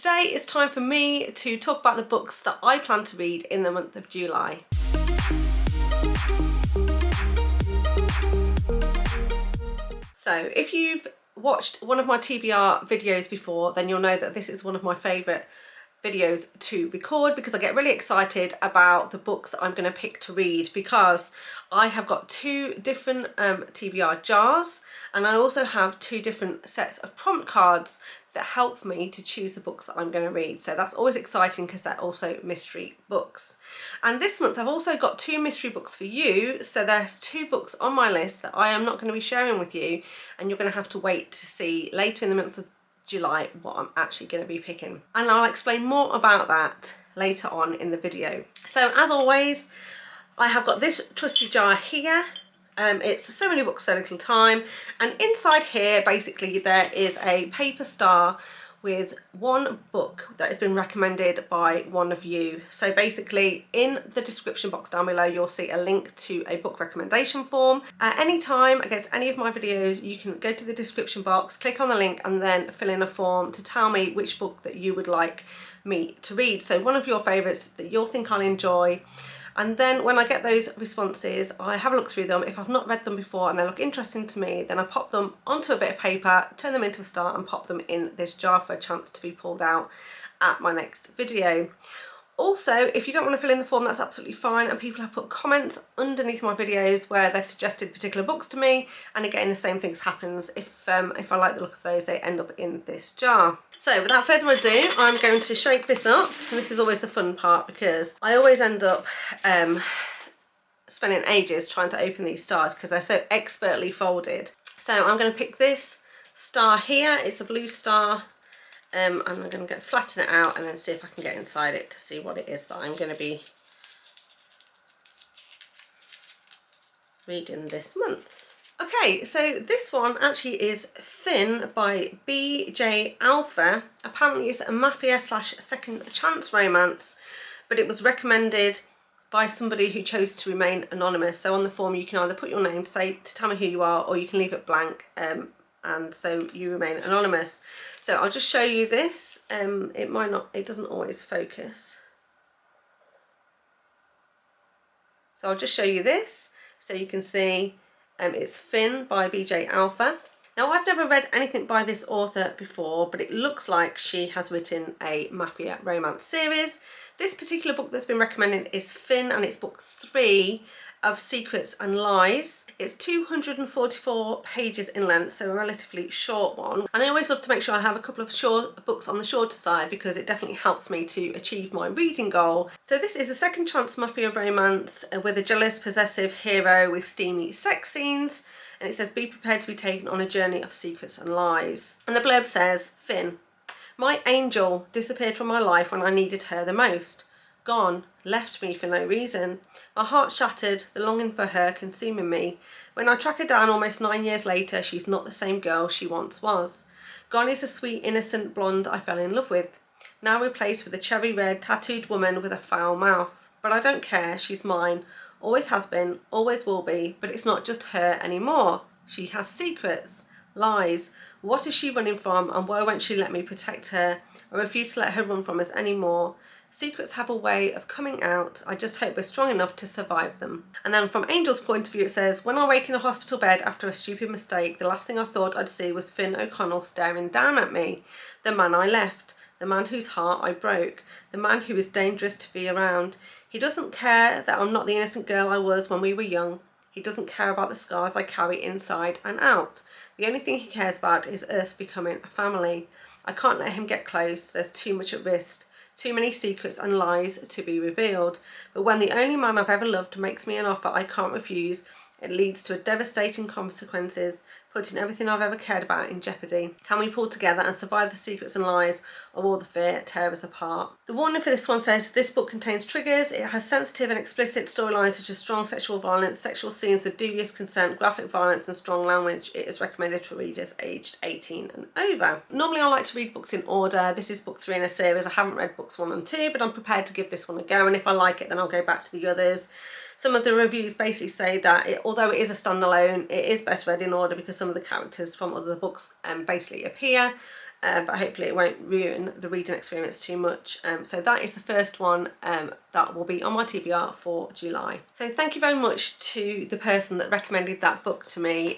today it's time for me to talk about the books that I plan to read in the month of July. So if you've watched one of my TBR videos before, then you'll know that this is one of my favourite videos to record because I get really excited about the books that I'm going to pick to read, because I have got two different TBR jars, and I also have two different sets of prompt cards that help me to choose the books that I'm going to read. So that's always exciting because they're also mystery books. And this month I've also got two mystery books for you. So there's two books on my list that I am not going to be sharing with you, and you're going to have to wait to see later in the month of July what I'm actually going to be picking, and I'll explain more about that later on in the video. So as always, I have got this trusty jar here. It's So Many Books So Little Time, and inside here basically there is a paper star with one book that has been recommended by one of you. So basically in the description box down below you'll see a link to a book recommendation form. At any time against any of my videos you can go to the description box, click on the link and then fill in a form to tell me which book that you would like me to read. So one of your favourites that you'll think I'll enjoy. And then when I get those responses, I have a look through them. If I've not read them before and they look interesting to me, then I pop them onto a bit of paper, turn them into a star and pop them in this jar for a chance to be pulled out at my next video. Also, if you don't want to fill in the form, that's absolutely fine, and people have put comments underneath my videos where they've suggested particular books to me, and again the same thing happens. If I like the look of those, they end up in this jar. So without further ado, I'm going to shake this up, and this is always the fun part because I always end up spending ages trying to open these stars because they're so expertly folded. So I'm going to pick this star here. It's a blue star. And I'm going to flatten it out and then see if I can get inside it to see what it is that I'm going to be reading this month. Okay, so this one actually is Finn by BJ Alpha. Apparently it's a mafia / second chance romance, but it was recommended by somebody who chose to remain anonymous. So on the form you can either put your name to tell me who you are, or you can leave it blank. And so you remain anonymous. So I'll just show you this. It doesn't always focus. So I'll just show you this so you can see it's Finn by BJ Alpha. Now I've never read anything by this author before, but it looks like she has written a mafia romance series. This particular book that's been recommended is Finn, and it's book 3 of Secrets and Lies. It's 244 pages in length, so a relatively short one. And I always love to make sure I have a couple of short books on the shorter side because it definitely helps me to achieve my reading goal. So this is a second chance mafia romance with a jealous, possessive hero with steamy sex scenes. And it says, be prepared to be taken on a journey of secrets and lies. And the blurb says, Finn, my angel disappeared from my life when I needed her the most. Gone, left me for no reason. My heart shattered, the longing for her consuming me. When I track her down almost 9 years later, she's not the same girl she once was. Gone is the sweet, innocent blonde I fell in love with, now replaced with a cherry red, tattooed woman with a foul mouth. But I don't care, she's mine, always has been, always will be, but it's not just her anymore. She has secrets, lies. What is she running from, and why won't she let me protect her? I refuse to let her run from us anymore. Secrets have a way of coming out. I just hope we're strong enough to survive them. And then from Angel's point of view it says, when I wake in a hospital bed after a stupid mistake, the last thing I thought I'd see was Finn O'Connell staring down at me. The man I left. The man whose heart I broke. The man who is dangerous to be around. He doesn't care that I'm not the innocent girl I was when we were young. He doesn't care about the scars I carry inside and out. The only thing he cares about is us becoming a family. I can't let him get close. There's too much at risk. Too many secrets and lies to be revealed. But when the only man I've ever loved makes me an offer I can't refuse, it leads to devastating consequences, putting everything I've ever cared about in jeopardy. Can we pull together and survive the secrets and lies, or will the fear tear us apart? The warning for this one says, this book contains triggers. It has sensitive and explicit storylines such as strong sexual violence, sexual scenes with dubious consent, graphic violence and strong language. It is recommended for readers aged 18 and over. Normally I like to read books in order. This is book 3 in a series. I haven't read books 1 and 2, but I'm prepared to give this one a go, and if I like it then I'll go back to the others. Some of the reviews basically say that although it is a standalone, it is best read in order because some of the characters from other books basically appear. but hopefully it won't ruin the reading experience too much. So that is the first one that will be on my TBR for July. So thank you very much to the person that recommended that book to me.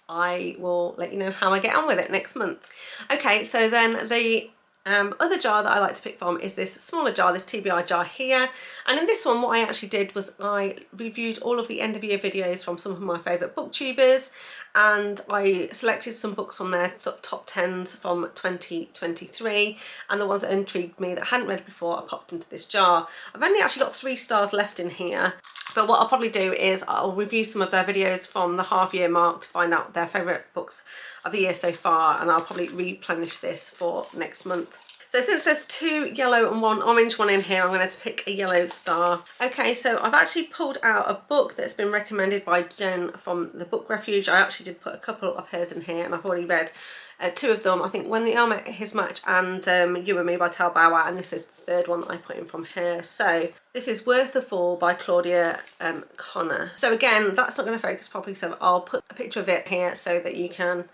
I will let you know how I get on with it next month. Okay, so then the other jar that I like to pick from is this smaller jar, this TBR jar here. And in this one, what I actually did was I reviewed all of the end of year videos from some of my favourite booktubers, and I selected some books from their top 10s from 2023, and the ones that intrigued me that I hadn't read before I popped into this jar. I've only actually got 3 stars left in here, but what I'll probably do is I'll review some of their videos from the half year mark to find out their favourite books of the year so far, and I'll probably replenish this for next month. So since there's 2 yellow and 1 orange one in here, I'm going to pick a yellow star. Okay, so I've actually pulled out a book that's been recommended by Jen from the Book Refuge. I actually did put a couple of hers in here, and I've already read 2 of them. I think When the Earl Met His Match and You and Me by Talbauer, and this is the 3rd one that I put in from here. So this is Worth the Fall by Claudia Connor. So again, that's not going to focus properly, so I'll put a picture of it here so that you can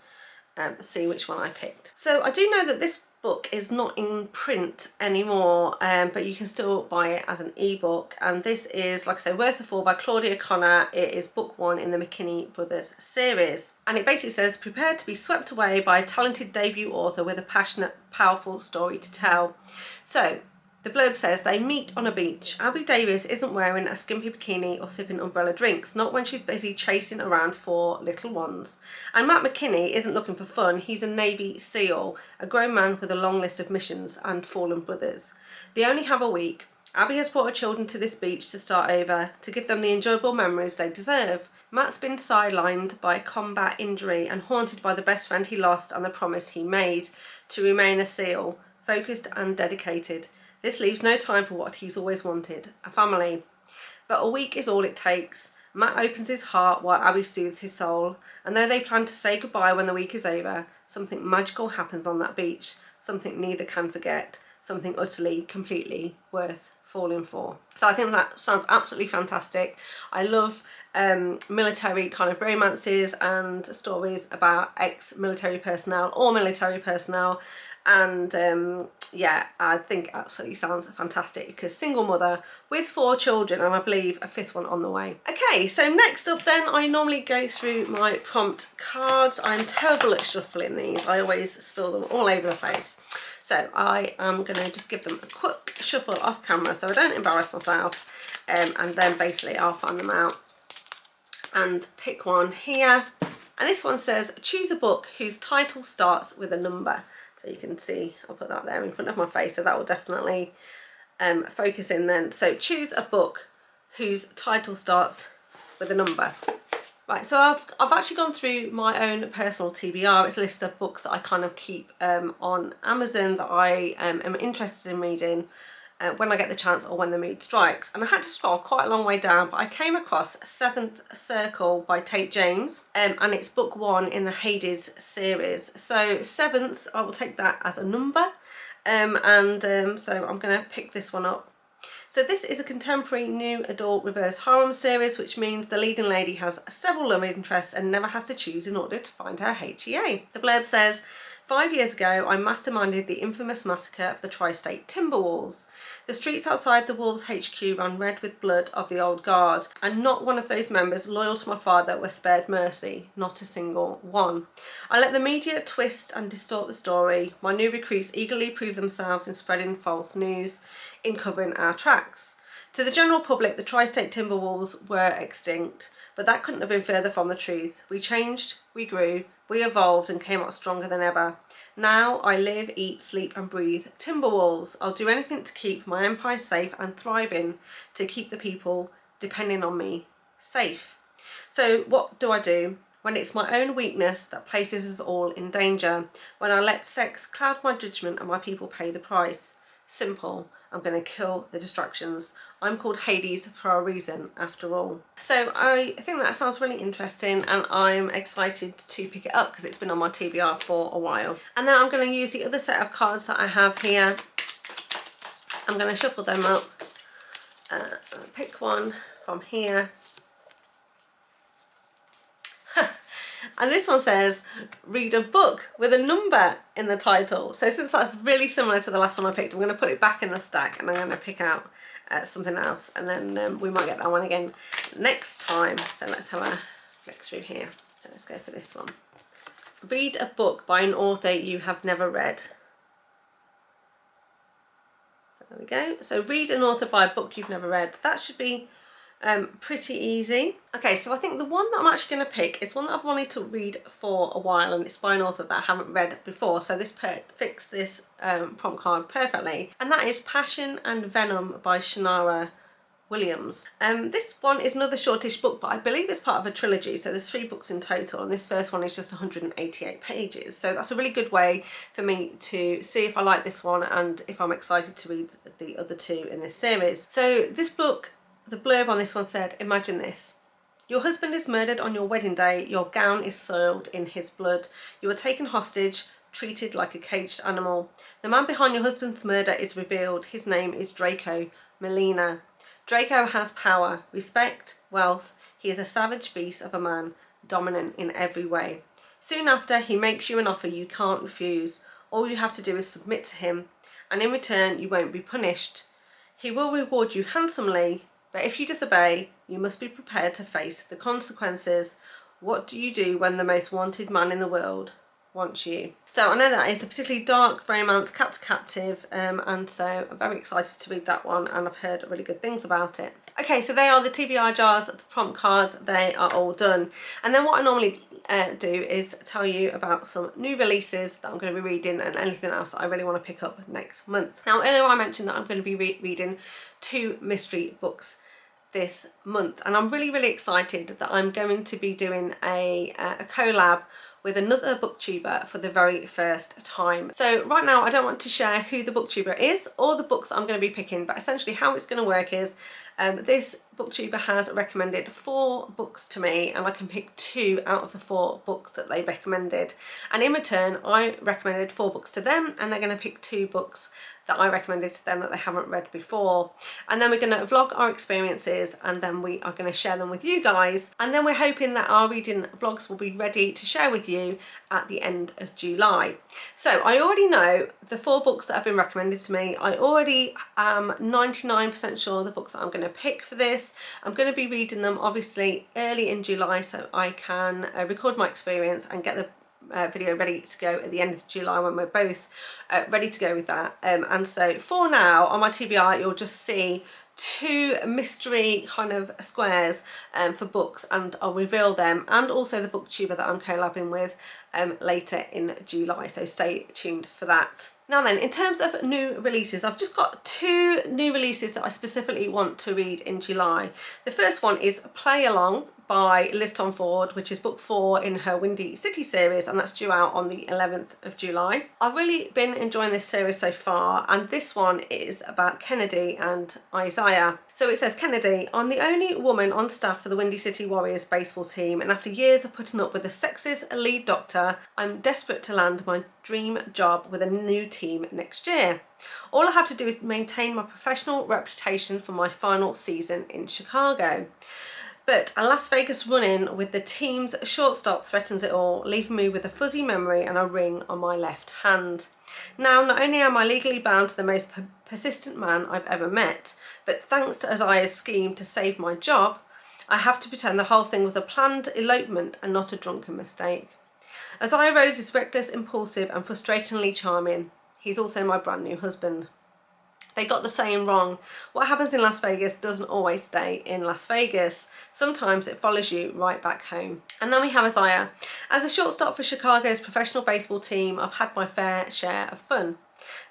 see which one I picked. So I do know that this book is not in print anymore, but you can still buy it as an ebook, and this is, like I say, Worth the Fall by Claudia Connor. It is book 1 in the McKinney Brothers series, and it basically says, prepare to be swept away by a talented debut author with a passionate, powerful story to tell. So the blurb says they meet on a beach. Abby Davis isn't wearing a skimpy bikini or sipping umbrella drinks, not when she's busy chasing around 4 little ones. And Matt McKinney isn't looking for fun. He's a Navy SEAL, a grown man with a long list of missions and fallen brothers. They only have a week. Abby has brought her children to this beach to start over, to give them the enjoyable memories they deserve. Matt's been sidelined by a combat injury and haunted by the best friend he lost and the promise he made to remain a SEAL, focused and dedicated. This leaves no time for what he's always wanted, a family. But a week is all it takes. Matt opens his heart while Abby soothes his soul, and though they plan to say goodbye when the week is over, something magical happens on that beach, something neither can forget, something utterly, completely worth falling for. So I think that sounds absolutely fantastic. I love military kind of romances and stories about ex-military personnel or military personnel, and yeah, I think it absolutely sounds fantastic, because single mother with 4 children, and I believe a 5th one on the way. Okay, so next up then, I normally go through my prompt cards. I'm terrible at shuffling these. I always spill them all over the place. So I am going to just give them a quick shuffle off camera so I don't embarrass myself, and then basically I'll find them out and pick one here. And this one says, choose a book whose title starts with a number. So you can see, I'll put that there in front of my face, so that will definitely focus in then. So choose a book whose title starts with a number. Right, so I've actually gone through my own personal TBR. It's a list of books that I kind of keep on Amazon that I am interested in reading when I get the chance or when the mood strikes. And I had to scroll quite a long way down, but I came across 7th Circle by Tate James, and it's book 1 in the Hades series. So 7th, I will take that as a number, so I'm going to pick this one up. So this is a contemporary new adult reverse harem series, which means the leading lady has several love interests and never has to choose in order to find her HEA. The blurb says, 5 years ago, I masterminded the infamous massacre of the Tri-State Timberwolves. The streets outside the Wolves HQ ran red with blood of the old guard, and not one of those members loyal to my father were spared mercy, not a single one. I let the media twist and distort the story. My new recruits eagerly prove themselves in spreading false news, in covering our tracks. To the general public, the Tri-State Timberwolves were extinct, but that couldn't have been further from the truth. We changed, we grew, we evolved and came out stronger than ever. Now I live, eat, sleep and breathe Timberwolves. I'll do anything to keep my empire safe and thriving, to keep the people depending on me safe. So what do I do when it's my own weakness that places us all in danger? When I let sex cloud my judgment and my people pay the price? Simple. I'm going to kill the distractions. I'm called Hades for a reason, after all. So I think that sounds really interesting, and I'm excited to pick it up because it's been on my TBR for a while. And then I'm going to use the other set of cards that I have here. I'm going to shuffle them up, pick one from here. And this one says, read a book with a number in the title. So since that's really similar to the last one I picked, I'm going to put it back in the stack and I'm going to pick out something else. And then we might get that one again next time. So let's have a flick through here. So let's go for this one. Read a book by an author you have never read. So there we go. So read an author by a book you've never read. That should be pretty easy. Okay, so I think the one that I'm actually going to pick is one that I've wanted to read for a while, and it's by an author that I haven't read before, so this fits this prompt card perfectly, and that is Passion and Venom by Shannara Williams. This one is another shortish book, but I believe it's part of a trilogy, so there's 3 books in total, and this first one is just 188 pages, so that's a really good way for me to see if I like this one and if I'm excited to read the other 2 in this series. So this book, the blurb on this one said, imagine this. Your husband is murdered on your wedding day. Your gown is soiled in his blood. You are taken hostage, treated like a caged animal. The man behind your husband's murder is revealed. His name is Draco Melina. Draco has power, respect, wealth. He is a savage beast of a man, dominant in every way. Soon after, he makes you an offer you can't refuse. All you have to do is submit to him, and in return, you won't be punished. He will reward you handsomely, but if you disobey, you must be prepared to face the consequences. What do you do when the most wanted man in the world wants you? So I know that is a particularly dark romance, captive, and so I'm very excited to read that one, and I've heard really good things about it. Okay, so they are the TBR jars, the prompt cards, they are all done. And then what I normally do is tell you about some new releases that I'm going to be reading and anything else that I really want to pick up next month. Now, earlier I mentioned that I'm going to be reading 2 mystery books this month, and I'm really excited that I'm going to be doing a collab with another booktuber for the very first time. So right now I don't want to share who the booktuber is or the books I'm going to be picking, but essentially how it's going to work is this booktuber has recommended 4 books to me, and I can pick 2 out of the 4 books that they recommended, and in return I recommended 4 books to them, and they're going to pick 2 books that I recommended to them that they haven't read before, and then we're going to vlog our experiences, and then we are going to share them with you guys, and then we're hoping that our reading vlogs will be ready to share with you at the end of July. So I already know the 4 books that have been recommended to me. I already am 99% sure the books that I'm going to pick for this. I'm going to be reading them obviously early in July so I can record my experience and get the video ready to go at the end of July when we're both ready to go with that. And so for now on my TBR you'll just see 2 mystery kind of squares for books, and I'll reveal them, and also the booktuber that I'm collabing with later in July, so stay tuned for that. Now then, in terms of new releases, I've just got 2 new releases that I specifically want to read in July. The first one is Play Along by Tomforde, which is book 4 in her Windy City series, and that's due out on the 11th of July. I've really been enjoying this series so far, and this one is about Kennedy and Isaiah. So it says, Kennedy, I'm the only woman on staff for the Windy City Warriors baseball team, and after years of putting up with the sexist lead doctor, I'm desperate to land my dream job with a new team next year. All I have to do is maintain my professional reputation for my final season in Chicago. But a Las Vegas run-in with the team's shortstop threatens it all, leaving me with a fuzzy memory and a ring on my left hand. Now, not only am I legally bound to the most persistent man I've ever met, but thanks to Isaiah's scheme to save my job, I have to pretend the whole thing was a planned elopement and not a drunken mistake. Isaiah Rose is reckless, impulsive and frustratingly charming. He's also my brand new husband. They got the saying wrong. What happens in Las Vegas doesn't always stay in Las Vegas. Sometimes it follows you right back home. And then we have Isaiah. As a shortstop for Chicago's professional baseball team, I've had my fair share of fun.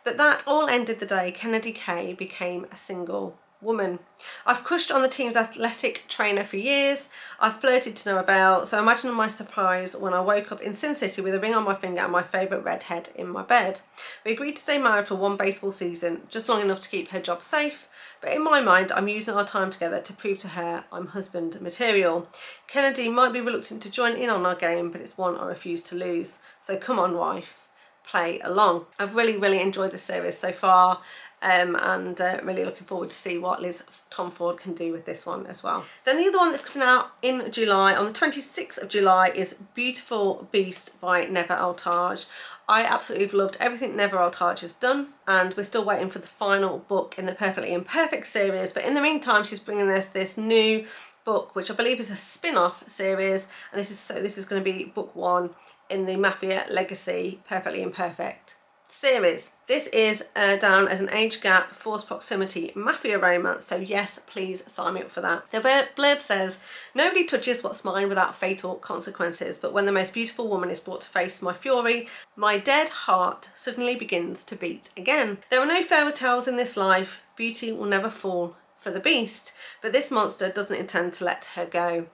But that all ended the day Kennedy K became a single woman. I've crushed on the team's athletic trainer for years. I've flirted to no avail, so imagine my surprise when I woke up in Sin City with a ring on my finger and my favourite redhead in my bed. We agreed to stay married for 1 baseball season, just long enough to keep her job safe, but in my mind I'm using our time together to prove to her I'm husband material. Kennedy might be reluctant to join in on our game, but it's one I refuse to lose. So come on, wife. play along. I've really enjoyed the series so far, and really looking forward to see what Liz Tomforde can do with this one as well. Then the other one that's coming out in July, on the 26th of July, is Beautiful Beast by Neva Altaj. I absolutely have loved everything Neva Altaj has done, and we're still waiting for the final book in the Perfectly Imperfect series, but in the meantime she's bringing us this new book, which I believe is a spin-off series, and this is going to be book 1 in the Mafia Legacy Perfectly Imperfect series. This is down as an age gap, forced proximity mafia romance, so yes, please sign me up for that. The blurb says, nobody touches what's mine without fatal consequences, but when the most beautiful woman is brought to face my fury, my dead heart suddenly begins to beat again. There are no fairy tales in this life, beauty will never fall for the beast, but this monster doesn't intend to let her go.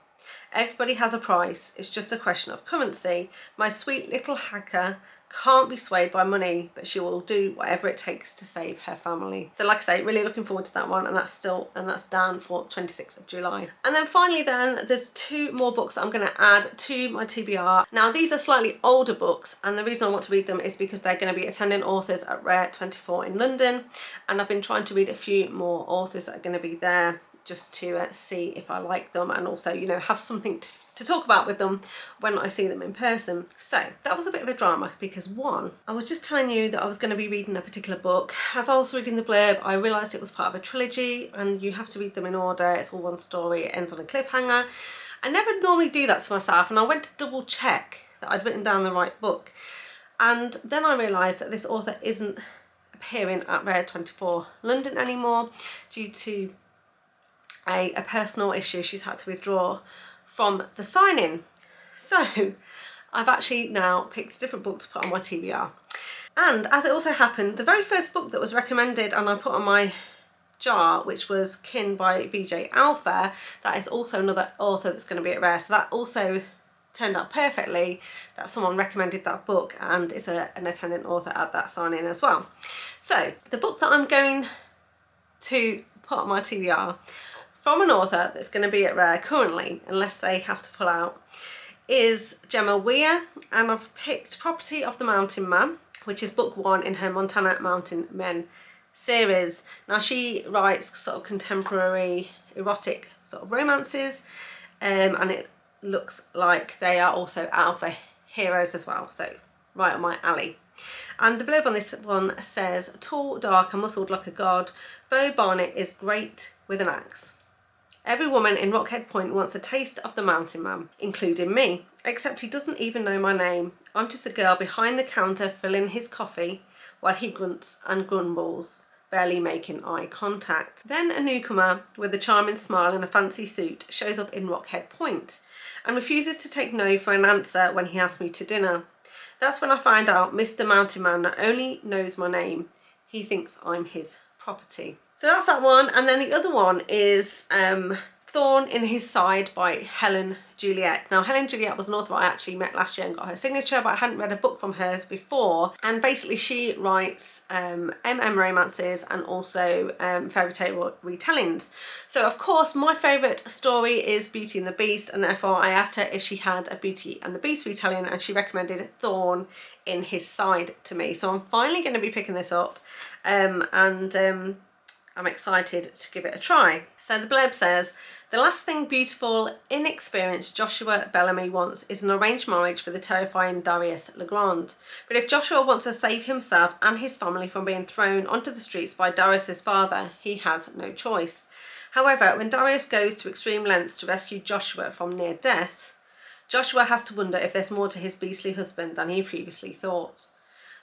Everybody has a price, it's just a question of currency. My sweet little hacker can't be swayed by money, but she will do whatever it takes to save her family. So like I say, really looking forward to that one, and that's down for 26th of July. And then finally there's 2 more books that I'm going to add to my TBR. Now these are slightly older books, and the reason I want to read them is because they're going to be attending authors at Rare 24 in London, and I've been trying to read a few more authors that are going to be there, just to see if I like them, and also, you know, have something to talk about with them when I see them in person. So that was a bit of a drama because, one, I was just telling you that I was going to be reading a particular book. As I was reading the blurb, I realised it was part of a trilogy, and you have to read them in order. It's all one story, it ends on a cliffhanger. I never normally do that to myself, and I went to double check that I'd written down the right book, and then I realised that this author isn't appearing at Rare 24 London anymore due to a personal issue. She's had to withdraw from the signing. So I've actually now picked a different book to put on my TBR. And as it also happened, the very first book that was recommended and I put on my jar, which was Kin by BJ Alpha, that is also another author that's going to be at Rare. So that also turned out perfectly that someone recommended that book and is an attendant author at that signing as well. So the book that I'm going to put on my TBR from an author that's going to be at Rare currently, unless they have to pull out, is Gemma Weir, and I've picked Property of the Mountain Man, which is book 1 in her Montana Mountain Men series. Now she writes sort of contemporary erotic sort of romances, and it looks like they are also alpha heroes as well, so right on my alley. And the blurb on this one says, tall, dark and muscled like a god, Beau Barnett is great with an axe. Every woman in Rockhead Point wants a taste of the Mountain Man, including me, except he doesn't even know my name. I'm just a girl behind the counter filling his coffee while he grunts and grumbles, barely making eye contact. Then a newcomer with a charming smile and a fancy suit shows up in Rockhead Point and refuses to take no for an answer when he asks me to dinner. That's when I find out Mr. Mountain Man not only knows my name, he thinks I'm his property. So that's that one, and then the other one is Thorn in His Side by Helen Juliet. Now Helen Juliet was an author I actually met last year and got her signature, but I hadn't read a book from hers before, and basically she writes MM romances and also fairy tale retellings. So of course my favourite story is Beauty and the Beast, and therefore I asked her if she had a Beauty and the Beast retelling, and she recommended Thorn in His Side to me. So I'm finally going to be picking this up, and I'm excited to give it a try. So the blurb says, the last thing beautiful, inexperienced Joshua Bellamy wants is an arranged marriage with the terrifying Darius Legrand. But if Joshua wants to save himself and his family from being thrown onto the streets by Darius's father, he has no choice. However, when Darius goes to extreme lengths to rescue Joshua from near death, Joshua has to wonder if there's more to his beastly husband than he previously thought.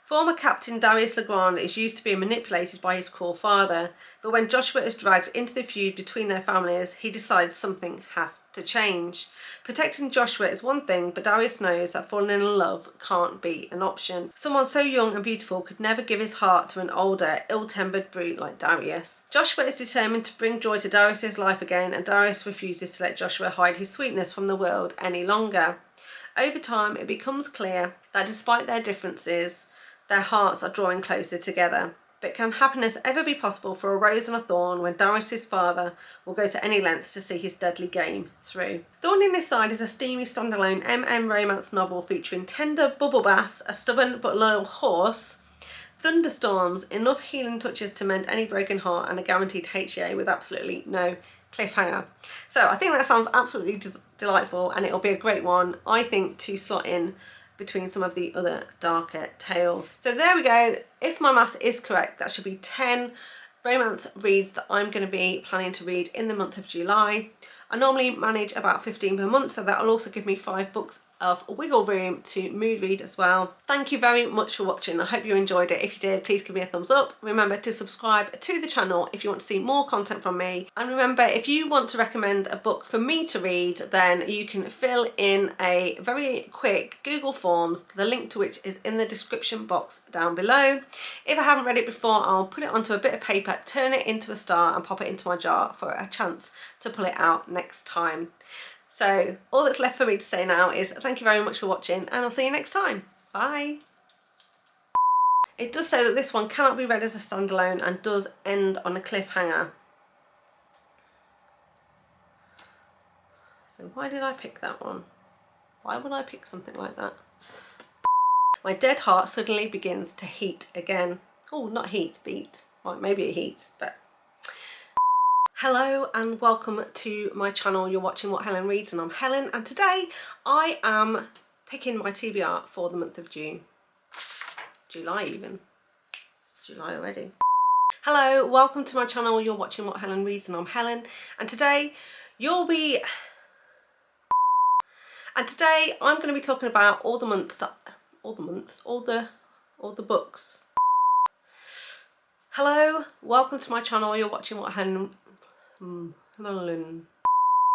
Former Captain Darius Legrand is used to being manipulated by his cruel father, but when Joshua is dragged into the feud between their families, he decides something has to change. Protecting Joshua is one thing, but Darius knows that falling in love can't be an option. Someone so young and beautiful could never give his heart to an older, ill-tempered brute like Darius. Joshua is determined to bring joy to Darius's life again, and Darius refuses to let Joshua hide his sweetness from the world any longer. Over time, it becomes clear that despite their differences, their hearts are drawing closer together. But can happiness ever be possible for a rose and a thorn when Darius's father will go to any lengths to see his deadly game through? Thorn in His Side is a steamy standalone romance novel featuring tender bubble baths, a stubborn but loyal horse, thunderstorms, enough healing touches to mend any broken heart, and a guaranteed HA with absolutely no cliffhanger. So I think that sounds absolutely delightful, and it'll be a great one, I think, to slot in between some of the other darker tales. So there we go. If my math is correct, that should be 10 romance reads that I'm going to be planning to read in the month of July. I normally manage about 15 per month, so that will also give me 5 books of wiggle room to mood read as well. Thank you very much for watching. I hope you enjoyed it. If you did, please give me a thumbs up. Remember to subscribe to the channel if you want to see more content from me. And remember, if you want to recommend a book for me to read, then you can fill in a very quick Google Forms, the link to which is in the description box down below. If I haven't read it before, I'll put it onto a bit of paper, turn it into a star and pop it into my jar for a chance to pull it out next time. So all that's left for me to say now is thank you very much for watching, and I'll see you next time. Bye. It does say that this one cannot be read as a standalone and does end on a cliffhanger. So why did I pick that one? Why would I pick something like that? My dead heart suddenly begins to heat again. Oh, not heat, beat. Well, maybe it heats, but... Hello and welcome to my channel. You're watching What Helen Reads, and I'm Helen, and today I am picking my TBR for the month of June. July even. It's July already. Hello, welcome to my channel. You're watching What Helen Reads, and I'm Helen, and today I'm going to be talking about all the books. Hello, welcome to my channel. You're watching What Helen